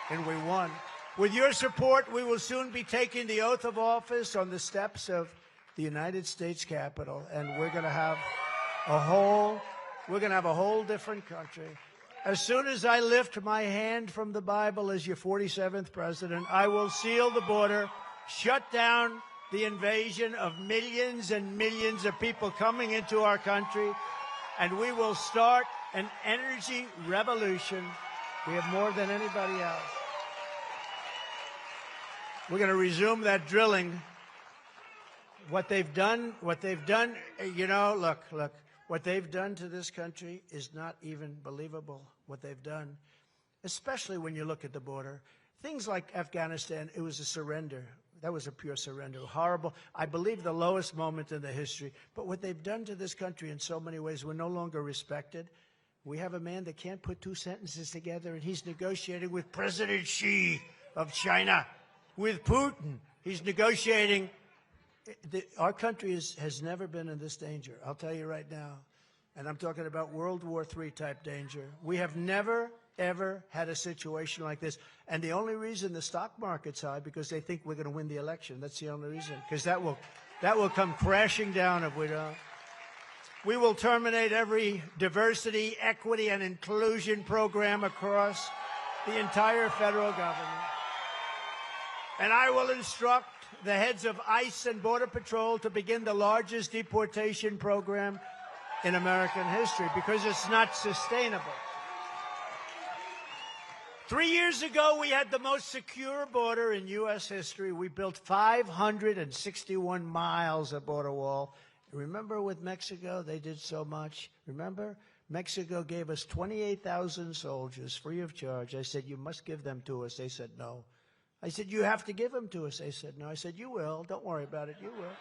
and we won. With your support, we will soon be taking the oath of office on the steps of the United States Capitol, and we're going to have a whole different country. As soon as I lift my hand from the Bible as your 47th president, I will seal the border, shut down the invasion of millions and millions of people coming into our country, and we will start an energy revolution. We have more than anybody else. We're going to resume that drilling. What they've done, you know, look, what they've done to this country is not even believable, what they've done, especially when you look at the border. Things like Afghanistan, it was a surrender. That was a pure surrender. Horrible. I believe the lowest moment in the history. But what they've done to this country in so many ways, we're no longer respected. We have a man that can't put two sentences together, and he's negotiating with President Xi of China, with Putin. He's negotiating. Our country has never been in this danger, I'll tell you right now. And I'm talking about World War III type danger. We have never, ever had a situation like this. And the only reason the stock market's high, because they think we're going to win the election. That's the only reason, because that will come crashing down if we don't. We will terminate every diversity, equity, and inclusion program across the entire federal government. And I will instruct the heads of ICE and Border Patrol to begin the largest deportation program in American history, because it's not sustainable. 3 years ago, we had the most secure border in U.S. history. We built 561 miles of border wall. Remember with Mexico, they did so much. Remember? Mexico gave us 28,000 soldiers free of charge. I said, you must give them to us. They said, no. I said, you have to give them to us. They said, no. I said, you will. Don't worry about it. You will.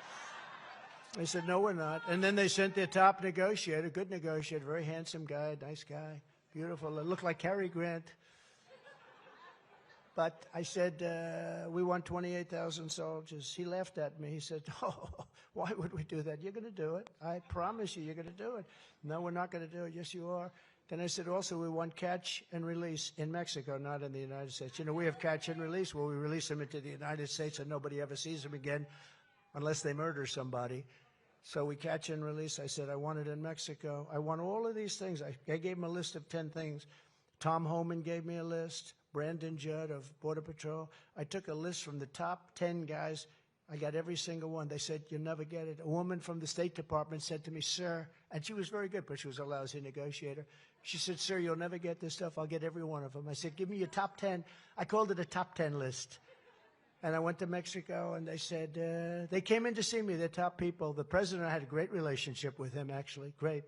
They said, no, we're not. And then they sent their top negotiator, good negotiator, very handsome guy, nice guy, beautiful. It looked like Cary Grant. But I said, we want 28,000 soldiers. He laughed at me. He said, oh, why would we do that? You're going to do it. I promise you're going to do it. No, we're not going to do it. Yes, you are. Then I said, also, we want catch and release in Mexico, not in the United States. You know, we have catch and release where we release them into the United States and nobody ever sees them again unless they murder somebody. So we catch and release. I said, I want it in Mexico. I want all of these things. I gave him a list of 10 things. Tom Homan gave me a list. Brandon Judd of Border Patrol. I took a list from the top 10 guys. I got every single one. They said, you'll never get it. A woman from the State Department said to me, sir, and she was very good, but she was a lousy negotiator. She said, sir, you'll never get this stuff. I'll get every one of them. I said, give me your top 10. I called it a top 10 list. And I went to Mexico, and they said, they came in to see me, the top people. The president, I had a great relationship with him, actually, great.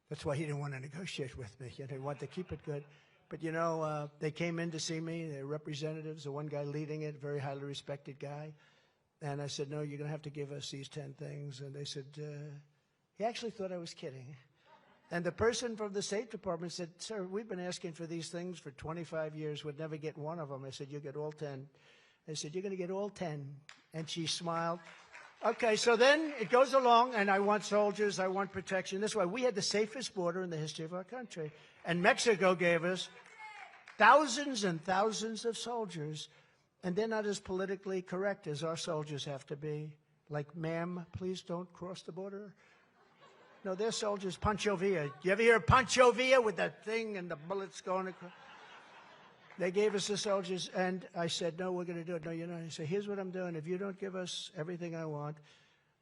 That's why he didn't want to negotiate with me. He wanted to keep it good. But, you know, they came in to see me, they're representatives, the one guy leading it, very highly respected guy. And I said, no, you're going to have to give us these 10 things. And they said, he actually thought I was kidding. And the person from the State Department said, sir, we've been asking for these things for 25 years. We'd never get one of them. I said, you'll get all 10. I said, you're going to get all 10. And she smiled. Okay, so then it goes along, and I want soldiers, I want protection. This way, we had the safest border in the history of our country. And Mexico gave us thousands and thousands of soldiers. And they're not as politically correct as our soldiers have to be. Like, ma'am, please don't cross the border. No, their soldiers, Pancho Villa. You ever hear of Pancho Villa with that thing and the bullets going across? They gave us the soldiers, and I said, no, we're going to do it. No, you're not. I said, here's what I'm doing. If you don't give us everything I want,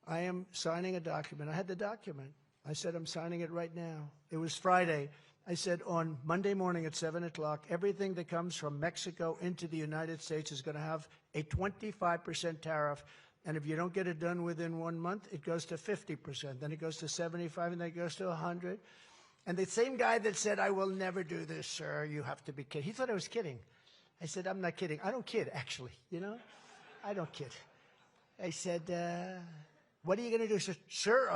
I am signing a document. I had the document. I said, I'm signing it right now. It was Friday. I said, on Monday morning at 7 o'clock, everything that comes from Mexico into the United States is going to have a 25% tariff. And if you don't get it done within 1 month, it goes to 50%. Then it goes to 75, and then it goes to 100. And the same guy that said, I will never do this, sir, you have to be kidding. He thought I was kidding. I said, I'm not kidding. I don't kid, actually, you know. I don't kid. I said, what are you going to do? He said, sir,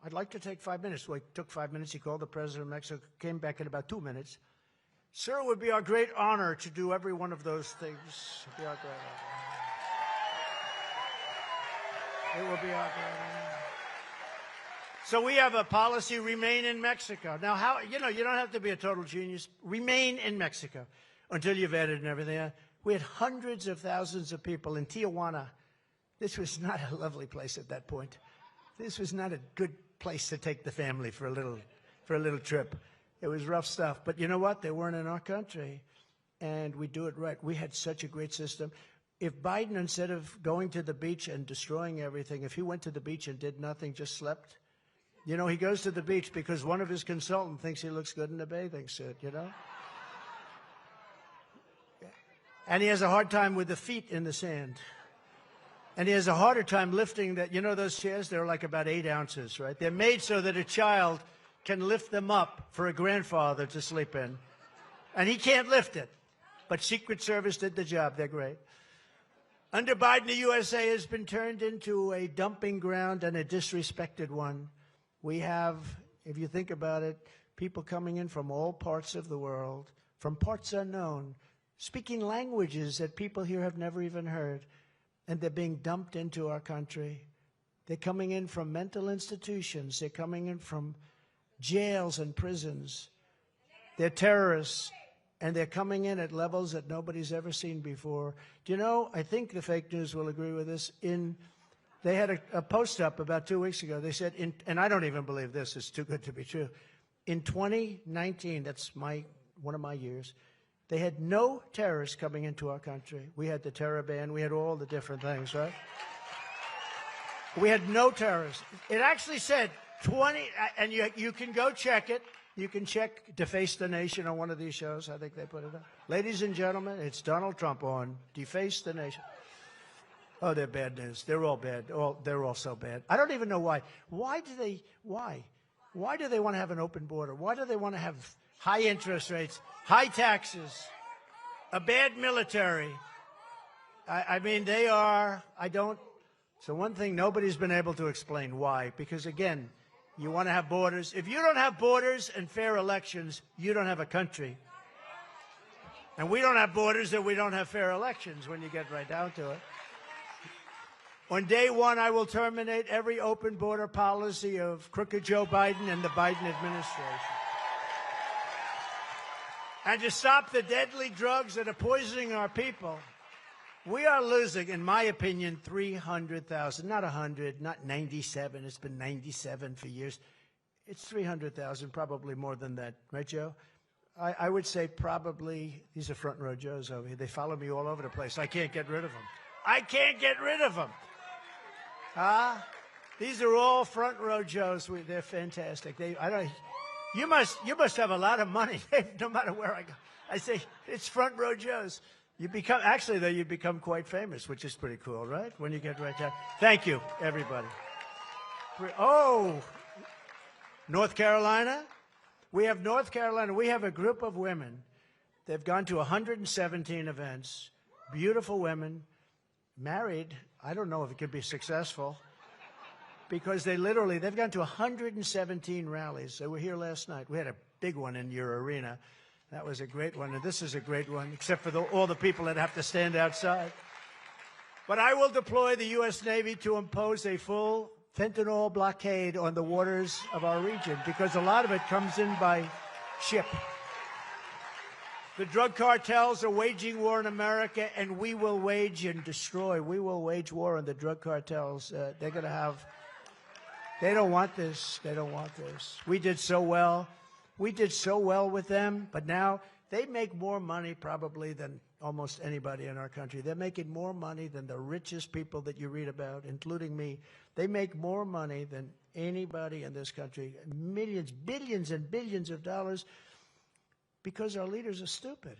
I'd like to take 5 minutes. Well, it took 5 minutes. He called the president of Mexico, came back in about 2 minutes. Sir, it would be our great honor to do every one of those things. It would be our great honor. It will be our great honor. So we have a policy, remain in Mexico. Now, how, you know, you don't have to be a total genius. Remain in Mexico. until you've added and everything. We had hundreds of thousands of people in Tijuana. This was not a lovely place at that point. This was not a good place to take the family for a little trip. It was rough stuff. But you know what? They weren't in our country. And we do it right. We had such a great system. If Biden, instead of going to the beach and destroying everything, if he went to the beach and did nothing, just slept, you know, he goes to the beach because one of his consultants thinks he looks good in a bathing suit, you know? And he has a hard time with the feet in the sand. And he has a harder time lifting that, you know, those chairs, they're like about 8 ounces, right? They're made so that a child can lift them up for a grandfather to sleep in. And he can't lift it. But Secret Service did the job. They're great. Under Biden, the USA has been turned into a dumping ground and a disrespected one. We have, if you think about it, people coming in from all parts of the world, from parts unknown, speaking languages that people here have never even heard, and they're being dumped into our country. They're coming in from mental institutions. They're coming in from jails and prisons. They're terrorists. And they're coming in at levels that nobody's ever seen before. Do you know, I think the fake news will agree with this. They had a post up about 2 weeks ago. They said, and I don't even believe this, it's too good to be true. In 2019, that's one of my years, they had no terrorists coming into our country. We had the terror ban. We had all the different things, right? We had no terrorists. It actually said 20, and you can go check it. You can check Deface the Nation on one of these shows. I think they put it up. Ladies and gentlemen, it's Donald Trump on Deface the Nation. Oh, they're bad news. They're all bad. They're all so bad. I don't even know why. Why do they want to have an open border? Why do they want to have high interest rates, high taxes, a bad military? I mean, they are, so one thing nobody's been able to explain why, because again, you want to have borders. If you don't have borders and fair elections, you don't have a country. And we don't have borders and we don't have fair elections when you get right down to it. On day one, I will terminate every open border policy of crooked Joe Biden and the Biden administration. And to stop the deadly drugs that are poisoning our people, we are losing, in my opinion, 300,000, not 100, not 97. It's been 97 for years. It's 300,000, probably more than that. Right, Joe? I would say probably, these are front row Joes over here. They follow me all over the place. I can't get rid of them. I can't get rid of them. These are all front row Joes. They're fantastic. You must have a lot of money, no matter where I go. I say, it's front row Joes. You become quite famous, which is pretty cool, right? When you get right down. Thank you, everybody. Oh, North Carolina? We have North Carolina. We have a group of women. They've gone to 117 events. Beautiful women, married. I don't know if it could be successful because they've gone to 117 rallies. They were here last night. We had a big one in your arena. That was a great one, and this is a great one, except for all the people that have to stand outside. But I will deploy the U.S. Navy to impose a full fentanyl blockade on the waters of our region, because a lot of it comes in by ship. The drug cartels are waging war in America, and we will wage and destroy. We will wage war on the drug cartels. They're going to have... They don't want this. They don't want this. We did so well. We did so well with them, but now they make more money probably than almost anybody in our country. They're making more money than the richest people that you read about, including me. They make more money than anybody in this country, millions, billions and billions of dollars, because our leaders are stupid,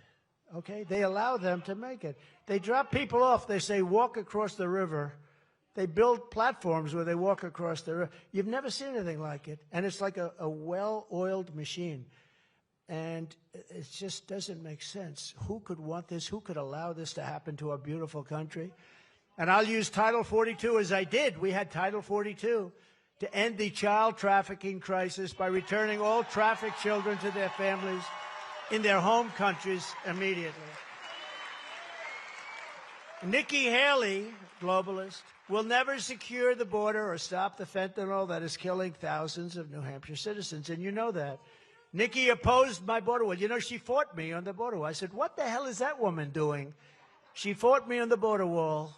okay? They allow them to make it. They drop people off. They say, walk across the river. They build platforms where they walk across the river. You've never seen anything like it. And it's like a well-oiled machine. And it just doesn't make sense. Who could want this? Who could allow this to happen to our beautiful country? And I'll use Title 42 as I did. We had Title 42 to end the child trafficking crisis by returning all trafficked children to their families in their home countries immediately. Nikki Haley, globalist, will never secure the border or stop the fentanyl that is killing thousands of New Hampshire citizens. And you know that. Nikki opposed my border wall. You know, she fought me on the border wall. I said, what the hell is that woman doing? She fought me on the border wall.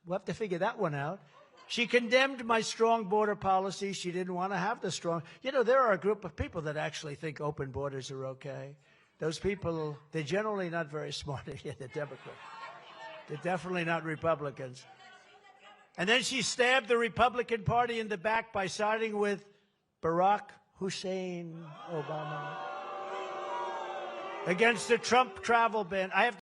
We'll have to figure that one out. She condemned my strong border policy. She didn't want to have the strong. You know, there are a group of people that actually think open borders are okay. Those people, they're generally not very smart. Yeah, they're Democrats. They're definitely not Republicans. And then she stabbed the Republican Party in the back by siding with Barack Hussein Obama against the Trump travel ban. I have